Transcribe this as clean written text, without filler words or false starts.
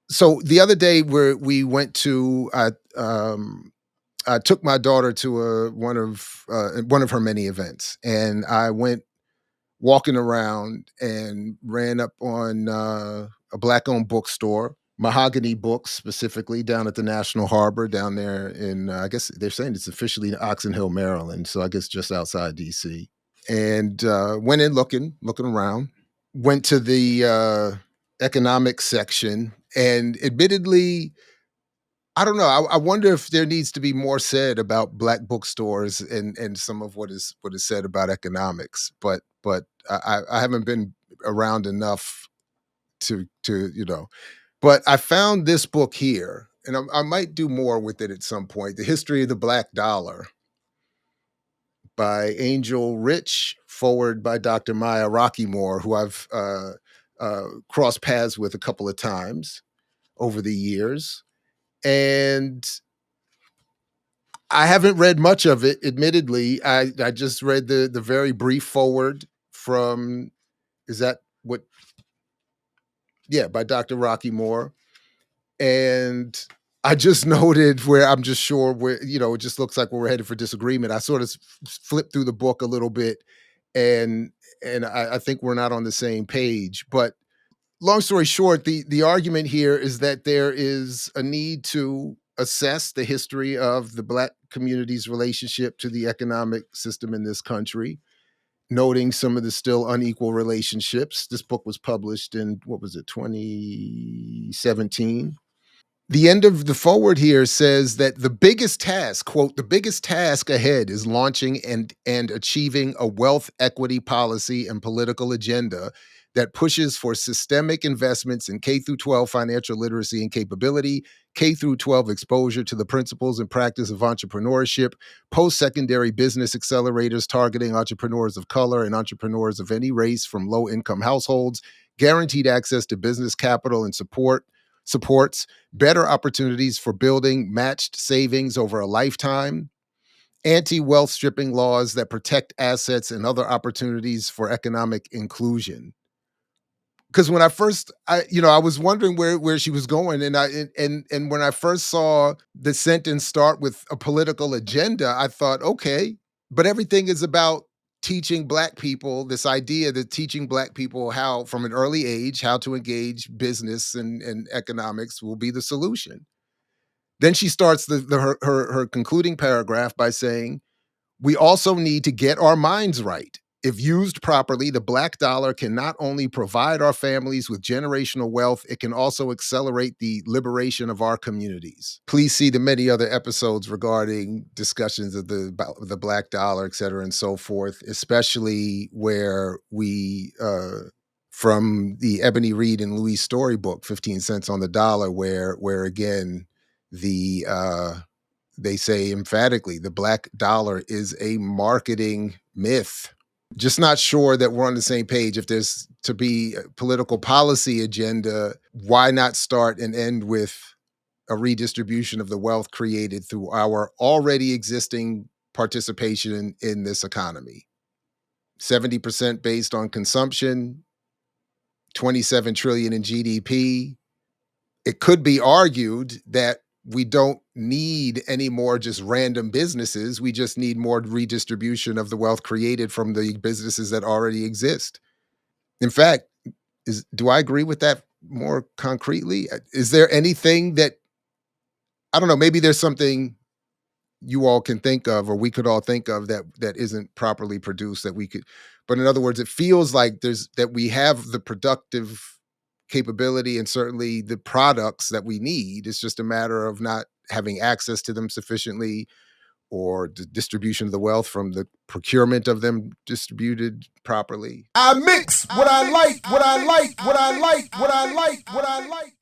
So the other day where we went to, I took my daughter to one of her many events, and I went walking around and ran up on a black-owned bookstore, Mahogany Books specifically, down at the National Harbor down there in, I guess they're saying it's officially in Oxon Hill, Maryland. So I guess just outside DC. And went in looking around. Went to the economics section, and admittedly, I don't know. I wonder if there needs to be more said about black bookstores and some of what is said about economics. But I haven't been around enough to But I found this book here, and I might do more with it at some point. The History of the Black Dollar by Angel Rich, forward by Dr. Maya Rockymore, who I've crossed paths with a couple of times over the years. And I haven't read much of it, admittedly. I just read the very brief forward from, is that what? Yeah, by Dr. Rockymore. And I just noted where I'm just sure where, it just looks like we're headed for disagreement. I sort of flipped through the book a little bit, and I think we're not on the same page. But long story short, the argument here is that there is a need to assess the history of the black community's relationship to the economic system in this country, noting some of the still unequal relationships. This book was published in, what was it, 2017. The end of the forward here says that the biggest task, quote, the biggest task ahead is launching and achieving a wealth equity policy and political agenda that pushes for systemic investments in K through 12 financial literacy and capability, K through 12 exposure to the principles and practice of entrepreneurship, post-secondary business accelerators targeting entrepreneurs of color and entrepreneurs of any race from low-income households, guaranteed access to business capital and supports, better opportunities for building matched savings over a lifetime, anti-wealth stripping laws that protect assets and other opportunities for economic inclusion. Because when I first, I was wondering where she was going, and when I first saw the sentence start with a political agenda, I thought, okay, but everything is about teaching black people this idea that teaching black people how, from an early age, how to engage business and economics will be the solution. Then she starts her concluding paragraph by saying, we also need to get our minds right. If used properly, the black dollar can not only provide our families with generational wealth, it can also accelerate the liberation of our communities. Please see the many other episodes regarding discussions of the black dollar, et cetera, and so forth, especially where we, from the Ebony Reed and Louise Story book, 15 Cents on the Dollar, where again, they say emphatically the black dollar is a marketing myth. Just not sure that we're on the same page. If there's to be a political policy agenda, why not start and end with a redistribution of the wealth created through our already existing participation in this economy? 70% based on consumption, 27 trillion in GDP. It could be argued that we don't need any more just random businesses. We just need more redistribution of the wealth created from the businesses that already exist. In fact, do I agree with that more concretely? Is there anything that, I don't know, maybe there's something you all can think of, or we could all think of, that isn't properly produced that we could, but in other words, it feels like we have the productive capability and certainly the products that we need. It's just a matter of not having access to them sufficiently, or the distribution of the wealth from the procurement of them distributed properly. I mix what I like, what I like, what I like, what I like, what I like.